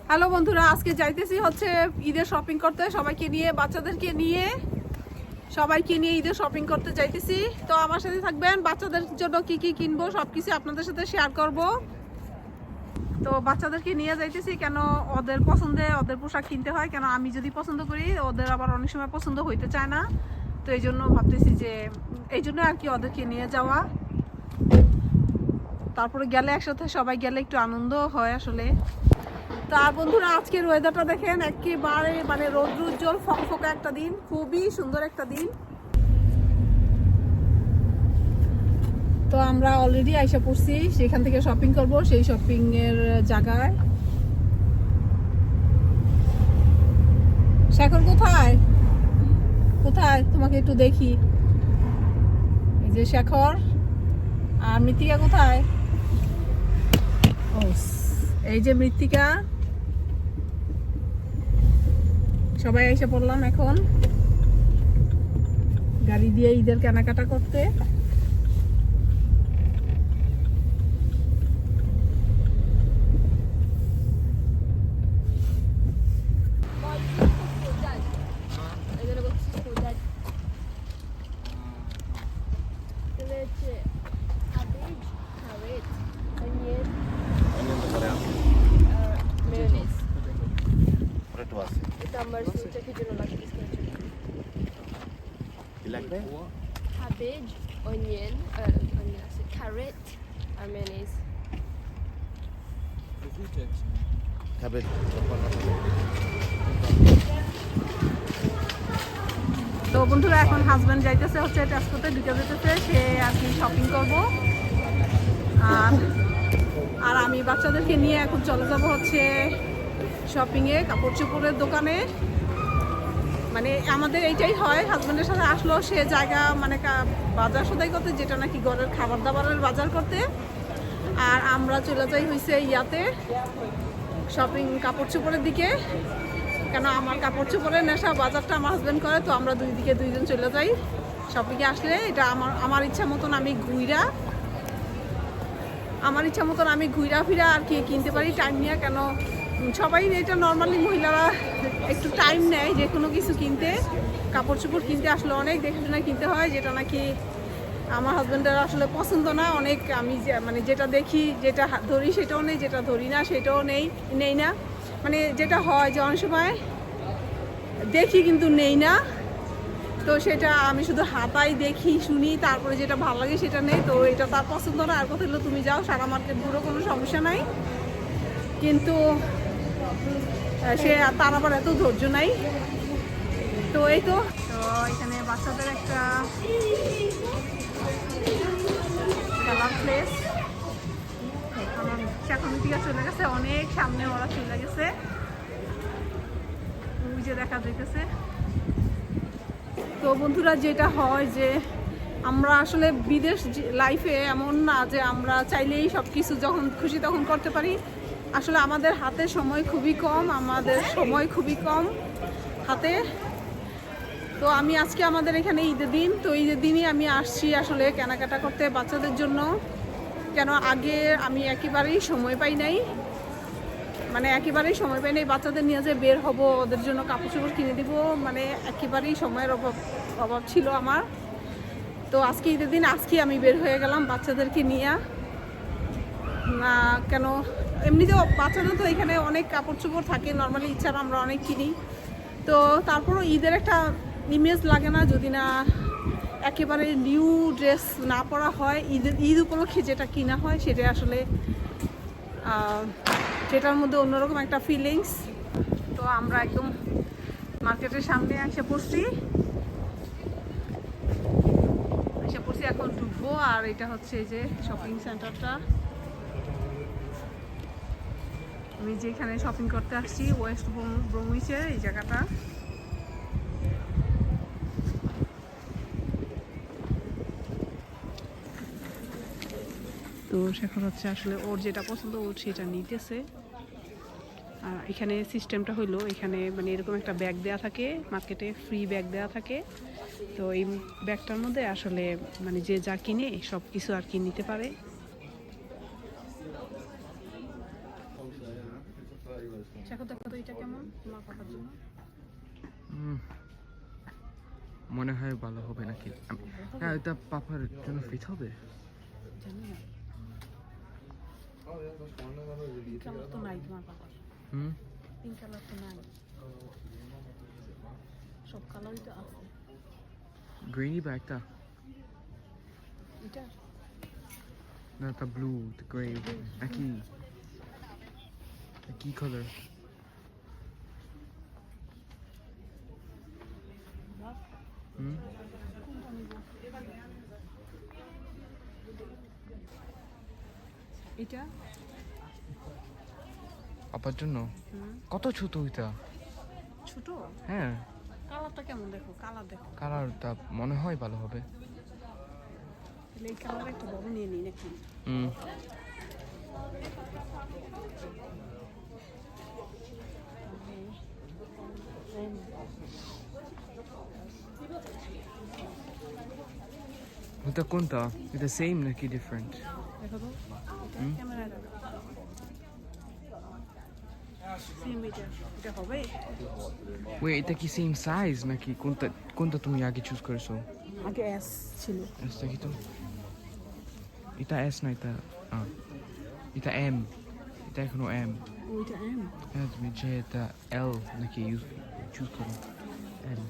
Hello বন্ধুরা, আজকে যাইতেছি হচ্ছে ঈদের শপিং করতে, সবাইকে নিয়ে, বাচ্চাদেরকে নিয়ে সবাইকে নিয়ে ঈদের শপিং করতে যাইতেছি। তো আমার সাথে থাকবেন, বাচ্চাদের জন্য কি কি কিনবো সবকিছু আপনাদের সাথে শেয়ার করব। তো বাচ্চাদেরকে নিয়ে যাইতেছি কেন, ওদের পছন্দে ওদের পোশাক কিনতে হয়, কেন আমি যদি পছন্দ করি ওদের আবার অনেক সময় পছন্দ হইতে চায় না। তো এই জন্য ভাবতেছি যে এই জন্য আর কি ওদেরকে নিয়ে যাওয়া, তারপরে গেলে একসাথে সবাই গেলে একটু আনন্দ হয় আসলে। তা বন্ধুরা, আজকের ওয়েদারটা দেখেন, একেবারে মানে রৌদ্রোজ্জ্বল ফকফকা একটা দিন, খুবই সুন্দর একটা দিন। তো আমরা অলরেডি আইসা পড়ছি, সেখান থেকে শপিং করব, সেই শপিং এর জায়গায়। শেখর কোথায় কোথায় তোমাকে একটু দেখি। এই যে শেখর। আর মৃত্তিকা কোথায়? ও, এই যে মৃত্তিকা। সবাই এসে পড়লাম এখন গাড়ি দিয়ে ঈদের কেনাকাটা করতে। Cabbage, onion, carrot, and mayonnaise. Cabbage. তো বন্ধুরা, এখন হাজব্যান্ড যাইতেছে হচ্ছে ট্রান্সপোর্টে ঢুকে যেতেছে, সে আর কি শপিং করবো। আর আমি বাচ্চাদেরকে নিয়ে এখন চলে যাব হচ্ছে শপিংয়ে, কাপড় চোপড়ের দোকানে। মানে আমাদের এইটাই হয়, হাজব্যান্ডের সাথে আসলো সে জায়গা মানে বাজার সদাই করতে, যেটা নাকি ঘরের খাবার দাবারের বাজার করতে। আর আমরা চলে যাই হয়েছে ইয়াতে শপিং কাপড় চোপড়ের দিকে, কেন আমার কাপড় চোপড়ের নেশা, বাজারটা আমার হাজব্যান্ড করে। তো আমরা দুইজন চলে যাই শপিংয়ে। আসলে এটা আমার ইচ্ছা মতন আমি ঘুরা ফিরা আর কি কিনতে পারি টাইম নিয়ে। কেন সবাই এটা নর্মালি মহিলারা একটু টাইম নেয় যে কোনো কিছু কিনতে, কাপড় চোপড় কিনতে আসলে অনেক দেখে শুনে কিনতে হয়, যেটা নাকি আমার হাজব্যান্ডের আসলে পছন্দ না। অনেক আমি মানে যেটা দেখি, যেটা ধরি সেটাও নেই, যেটা ধরি না সেটাও নেই না। মানে যেটা হয় যে অনেক সময় দেখি কিন্তু নেই না, তো সেটা আমি শুধু হাতাই দেখি শুনি, তারপরে যেটা ভালো লাগে সেটা নেই। তো এটা তার পছন্দ না। আর কথা হলো তুমি যাও সারা মার্কেট ঘুরো, কোনো সমস্যা নাই, কিন্তু সে তার আবার এত ধৈর্য নাই। তো এই তো এখানে বাচ্চাদের একটা খেলার প্লেস, এখন দিকে চলে গেছে, অনেক সামনে ওরা চলে গেছে, ওই যে দেখা যাইতেছে। তো বন্ধুরা, যেটা হয় যে আমরা আসলে বিদেশ লাইফে এমন না যে আমরা চাইলেই সব কিছু যখন খুশি তখন করতে পারি। আসলে আমাদের হাতে সময় খুবই কম, হাতে। তো আমি আজকে আমাদের এখানে ঈদের দিন, তো ঈদের দিনই আমি আসছি আসলে কেনাকাটা করতে বাচ্চাদের জন্য। কেন আগে আমি একেবারেই সময় পাই নাই বাচ্চাদের নিয়ে যে বের হব, ওদের জন্য কাপড় চোপড় কিনে দিব, মানে একেবারেই সময়ের অভাব ছিল আমার। তো আজকে ঈদের দিন আজকে আমি বের হয়ে গেলাম বাচ্চাদেরকে নিয়ে। কেন এমনিতেও বাচ্চাদের তো এখানে অনেক কাপড় চোপড় থাকে নর্মালি, ইচ্ছার আমরা অনেক কিনি। তো তারপরও ঈদের একটা ইমেজ লাগে না যদি না একেবারে নিউ ড্রেস না পরা হয়। ঈদ উপলক্ষে যেটা কিনা হয় সেটা আসলে সেটার মধ্যে অন্যরকম একটা ফিলিংস। তো আমরা একদম মার্কেটের সামনে এসে পড়ছি, এখন ঢুকবো। আর এটা হচ্ছে এই যে শপিং সেন্টারটা, আমি যেখানে শপিং করতে আসছি, ওয়েস্ট ব্রোমউইচের এই জায়গাটা। তো সেখন হচ্ছে আসলে ওর যেটা পছন্দ ওর সেটা নিতেছে। আর এখানে সিস্টেমটা হলো, এখানে মানে এরকম একটা ব্যাগ দেওয়া থাকে, মার্কেটে ফ্রি ব্যাগ দেওয়া থাকে। তো এই ব্যাগটার মধ্যে আসলে মানে যে যা কিনে সব কিছু আর কি নিতে পারে। দেখো দেখো তো এটা কেমন তোমার পাপার জন্য? মনে হয় ভালো হবে নাকি না এটা পাপার জন্য ফিট হবে জানি না, পিঙ্ক কালার তো নাই তোমার পাপার, পিঙ্ক কালার তো নাই, সব কালারই তো আছে। গ্রিনি বা একটা এটা না একটা ব্লু গ্রে একই কি কালার এটা পাপার জন্য কত ছোট এটা ছোট, হ্যাঁ কালারটা কেমন দেখো, কালার দেখো, কালারটা মনে হয় ভালো হবে তাহলে এই কালার একটু বড় নিয়ে নিই নাকি? এটা কোনটা এটা সেম নাকি ডিফারেন্ট দেখো তো ক্যামেরা সেম, এটা হবে। ওই এটা কি সেম সাইজ নাকি কোনটা কোনটা তুমি আগে চুজ করেছো আগে এস ছিল, এস দেখি তো এটা এস না এটা এটা এম এটা এখনো এম ওইটা এম। হ্যাঁ তুমি যে এটা এল নাকি ইউজ চুজ করো এল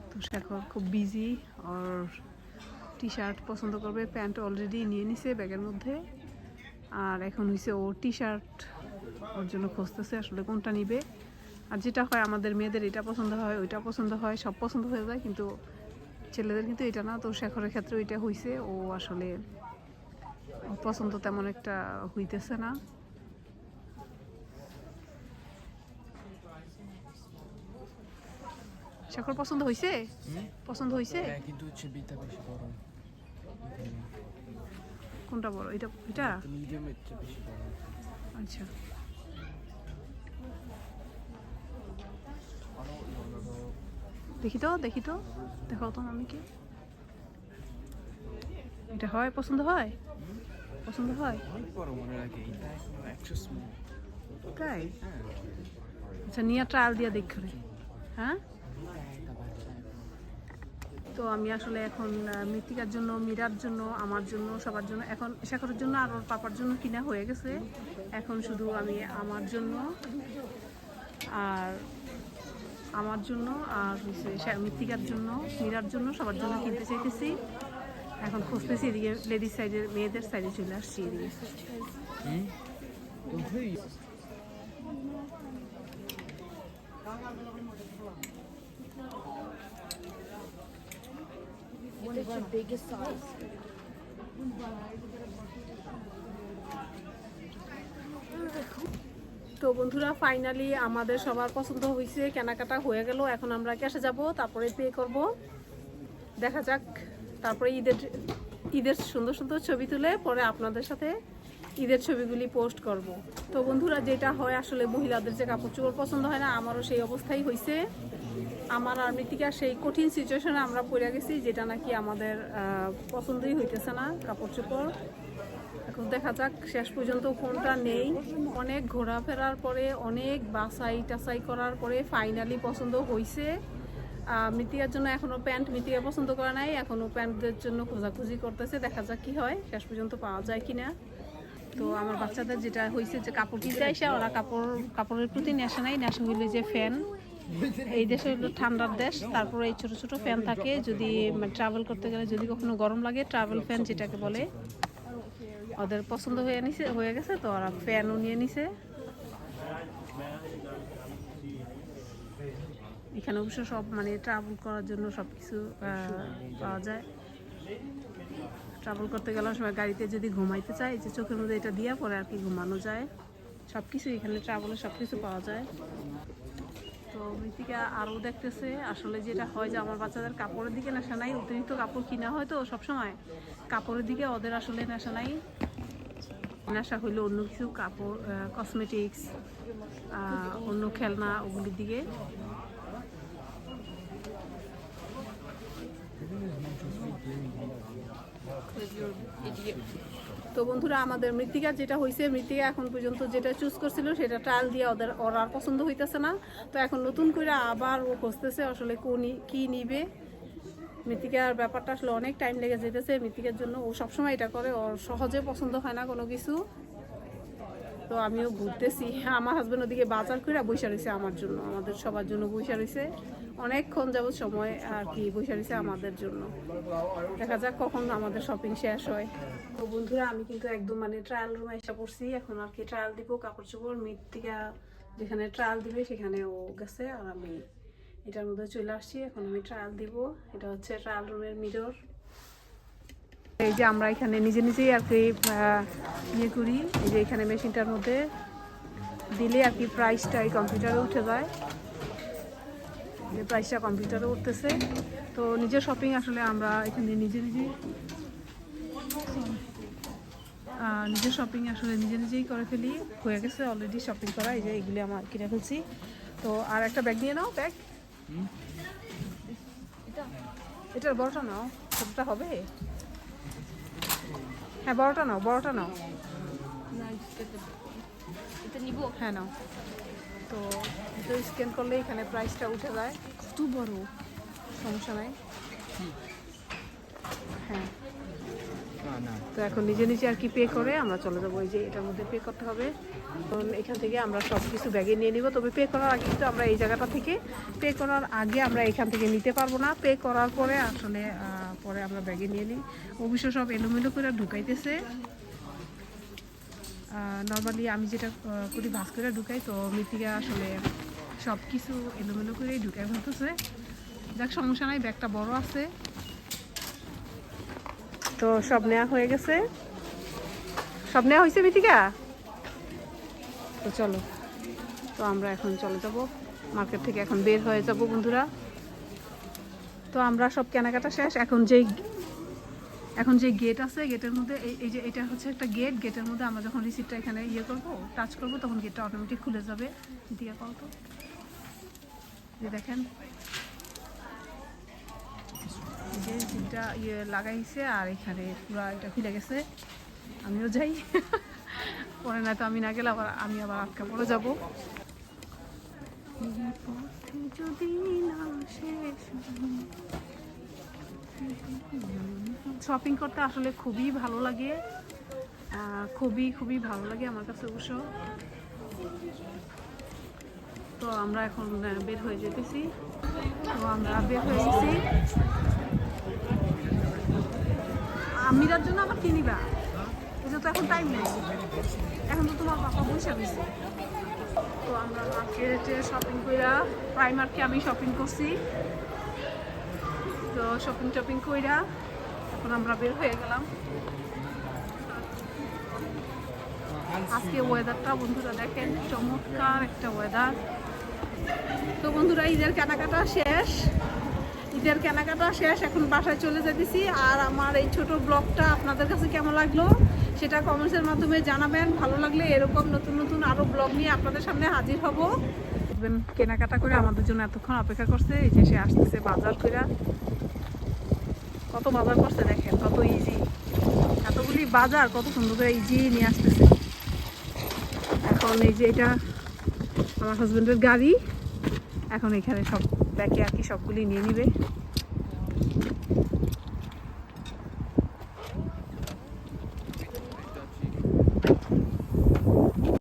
তো শেখর খুব বিজি, আর টি শার্ট পছন্দ করবে, প্যান্ট অলরেডি নিয়ে নিছে ব্যাগের মধ্যে, আর এখন হয়েছে ও টি শার্ট ওর জন্য খুঁজতেছে আসলে কোনটা নিবে। আর যেটা হয় আমাদের মেয়েদের এটা পছন্দ হয়, ওইটা পছন্দ হয়, সব পছন্দ হয়ে যায়, কিন্তু ছেলেদের কিন্তু এটা না। তো শেখরের ক্ষেত্রে ওইটা হয়েছে, ও আসলে পছন্দ তেমন একটা হইতেছে না। শেখর পছন্দ হয়েছে, পছন্দ হয়েছে। কিন্তু ছবিটা বেশি বড় কোনটা বড়, এটা এটা? মিডিয়ামের চেয়ে বেশি বড় আচ্ছা দেখি তো দেখাও তো মামিকে। এটা হয়, পছন্দ হয়, পছন্দ হয় অনেক বড় মনে লাগে এটা এখনো একটু স্মল তাই? আচ্ছা নিয়ে ট্রায়াল দিয়ে দেখে, হ্যাঁ। তো আমি আসলে এখন মৃত্তিকার জন্য, মীরার জন্য, আমার জন্য, সবার জন্য, এখন শেখরের জন্য আর ওর পাপার জন্য কিনা হয়ে গেছে। এখন শুধু আমি আমার জন্য আর আমার জন্য আর মৃত্তিকার জন্য, মীরার জন্য, সবার জন্য কিনতে চাইতেছি। এখন খুঁজতেছি এদিকে লেডিস সাইডের, মেয়েদের সাইডে চলে আসছি এদিকে। It's your biggest size. তো বন্ধুরা ফাইনালি আমাদের সবার পছন্দ হয়েছে, কেনাকাটা হয়ে গেল। এখন আমরা ক্যাশে যাব, তারপরে পে করব, দেখা যাক। তারপরে ঈদের সুন্দর সুন্দর ছবি তুলে পরে আপনাদের সাথে ঈদের ছবিগুলি পোস্ট করব। তো বন্ধুরা যেটা হয় আসলে মহিলাদের যে কাপড় চোপড় পছন্দ হয় না, আমারও সেই অবস্থাই হয়েছে। আমার আর মৃত্তিকা সেই কঠিন সিচুয়েশনে আমরা পড়ে গেছি, যেটা নাকি আমাদের পছন্দই হইতেছে না কাপড় চোপড়। এখন দেখা যাক শেষ পর্যন্ত কোনটা নেই। অনেক ঘোরাফেরার পরে, অনেক বাছাই টাছাই করার পরে ফাইনালি পছন্দ হয়েছে। মৃত্তিকার জন্য এখনও প্যান্ট মৃত্তিকা পছন্দ করা নাই, এখনও প্যান্টদের জন্য খোঁজাখুঁজি করতেছে, দেখা যাক কি হয়, শেষ পর্যন্ত পাওয়া যায় কিনা। তো আমার বাচ্চাদের যেটা হয়েছে যে কাপড় কিনতে আসে, ওরা কাপড়ের প্রতি নেশা নাই, নেশা হইলে যে ফ্যান। এই দেশে হলো ঠান্ডার দেশ, তারপরে এই ছোট ছোট ফ্যান থাকে, যদি ট্রাভেল করতে গেলে যদি কখনো গরম লাগে, ট্রাভেল ফ্যান যেটাকে বলে, ওদের পছন্দ হয়ে গেছে। তো ওরা ফ্যানও নিয়ে নিছে। এখানে অবশ্য সব ট্রাভেল করার জন্য সব কিছু পাওয়া যায়। ট্রাভেল করতে গেলে সময় গাড়িতে যদি ঘুমাইতে চাই, যে চোখের মধ্যে এটা দিয়ে পরে আর কি ঘুমানো যায়, সব কিছু এখানে ট্রাভেলে সব কিছু পাওয়া যায়। তো মৃত্তিকা আরও দেখতেছে আসলে যেটা হয় যে আমার বাচ্চাদের কাপড়ের দিকে নেশা নাই, অতিরিক্ত কাপড় কিনা হয় তো সবসময়, কাপড়ের দিকে ওদের আসলে নেশা নাই। নেশা হইলো অন্য কিছু, কাপড়, কসমেটিক্স, অন্য খেলনা, ওগুলির দিকে। Because you're an idiot. তো বন্ধুরা আমাদের মৃত্তিকা যেটা হয়েছে, মৃত্তিকা এখন পর্যন্ত যেটা চুজ করছিল সেটা ট্রায়াল দিয়ে ওর আর পছন্দ হইতেছে না। তো এখন নতুন করে আবার ও খুঁজতেছে আসলে কি নিবে। মৃত্তিকার ব্যাপারটা আসলে অনেক টাইম লেগে যেতেছে মৃত্তিকার জন্য। ও সবসময় এটা করে, ওর সহজে পছন্দ হয় না কোনো কিছু। তো আমিও ঘুরতেছি, আমার হাজব্যান্ড ওদিকে বাজার করে বসে রয়েছে আমার জন্য, আমাদের সবার জন্য বসে রয়েছে। অনেকক্ষণ যাবত সময় আর কি বসে রয়েছে আমাদের জন্য। দেখা যাক কখন আমাদের শপিং শেষ হয়। তো বন্ধুরা আমি কিন্তু একদম মানে ট্রায়াল রুমে এসে পড়ছি। এখন আর কি ট্রায়াল দিব কাপড় চোপড়। মৃত্তিকা যেখানে ট্রায়াল দিবে সেখানে ও গেছে, আর আমি এটার মধ্যে চলে আসছি। এখন আমি ট্রায়াল দিব। এটা হচ্ছে ট্রায়াল রুমের মিরর। এই যে আমরা এখানে নিজে নিজেই আর কি ইয়ে করি। এই যে এখানে মেশিনটার মধ্যে দিলে আর কি প্রাইসটা এই কম্পিউটারে উঠে যায়। যে প্রাইসটা কম্পিউটারে উঠতেছে। তো নিজের শপিং আসলে আমরা এখানে নিজে শপিং আসলে নিজে নিজেই করে ফেলি। হয়ে গেছে অলরেডি শপিং করা। এই যে এগুলি আমার কিনে ফেলছি। তো আর একটা ব্যাগ নিয়ে নাও। ব্যাগ এটার বড়টা নাও, ছোটটা হবে? হ্যাঁ বড়টা নাও, বড়টা নাও। এটা নিব। হ্যাঁ নাও। তো এটা স্ক্যান করলে এখানে প্রাইসটা উঠে যায়। কত বড়, সমস্যা নাই। হ্যাঁ তো এখন নিজে নিজে আর কি পে করে আমরা চলে যাবো। এই যে এটার মধ্যে পে করতে হবে। কারণ এখান থেকে আমরা সব কিছু ব্যাগে নিয়ে নিব। তবে পে করার আগে কিন্তু আমরা এই জায়গাটা থেকে পে করার আগে আমরা এখান থেকে নিতে পারবো না। পে করার পরে আসলে পরে আমরা ব্যাগে নিয়ে নিই। অবশ্য সব এলোমেলো করে ঢুকাইতেছে। নর্মালি আমি যেটা করি ভাস করে ঢুকাই। তো মৃত্তিকা আসলে সব কিছু এলোমেলো করেই ঢুকাই ফেলতেছে। যাক সমস্যা নাই, ব্যাগটা বড় আছে। তো সব নেওয়া হয়ে গেছে, সব নেওয়া হয়েছে মৃত্তিকা। তো চলো, তো আমরা এখন চলে যাব মার্কেট থেকে, এখন বের হয়ে যাব বন্ধুরা। তো আমরা সব কেনাকাটা শেষ। এখন যে গেট আছে, গেটের মধ্যে এই যে এটা হচ্ছে একটা গেট। গেটের মধ্যে আমরা যখন রিসিপ্টটা এখানে ইয়ে করবো, টাচ করবো, তখন গেটটা অটোমেটিক খুলে যাবে। মৃত্তিকা কল তো দেখেন যে রিসিপ্টটা ইয়ে লাগাইছে, আর এখানে পুরো এটা খুলে গেছে। আমিও যাই, পরে না তো আমি না গেলে আমি আবার আটকা পড়ে যাবো। যদি না শেষ শপিং করতে আসলে খুবই ভালো লাগে, খুবই ভালো লাগে আমার কাছে অবশ্য। তো আমরা এখন বের হয়ে যেতেছি। তো আমরা বের হয়ে গেছি। আমিরার জন্য আবার কি নিবা? এটা তো এখন টাইম নেই, এখন তো তোমার বাবা বসে গেছে। তো আমরা মার্কেটে শপিং কইরা, প্রাইমার্কে আমি শপিং করছি। তো শপিং কইরা এখন আমরা বের হয়ে গেলাম। আজকে ওয়েদারটা বন্ধুরা দেখেন, চমৎকার একটা ওয়েদার। তো বন্ধুরা ঈদের কেনাকাটা শেষ, এখন বাসায় চলে যেতেছি। আর আমার এই ছোট ব্লগটা আপনাদের কাছে কেমন লাগলো সেটা কমেন্টসের মাধ্যমে জানাবেন। ভালো লাগলে এরকম নতুন আরো ব্লগ নিয়ে আপনাদের সামনে হাজির হব। কেনাকাটা করে আমাদের জন্য এতক্ষণ অপেক্ষা করছে। এই যে সে আসতেছে বাজার করে। কত বাজার করছে দেখেন, কত ইজি, এতগুলি বাজার কত সুন্দর করে ইজি নিয়ে আসতেছে। এখন এই যে এটা আমার হাজবেন্ডের গাড়ি, এখন এখানে সব ব্যাগে আর কি সবগুলি নিয়ে নিবে।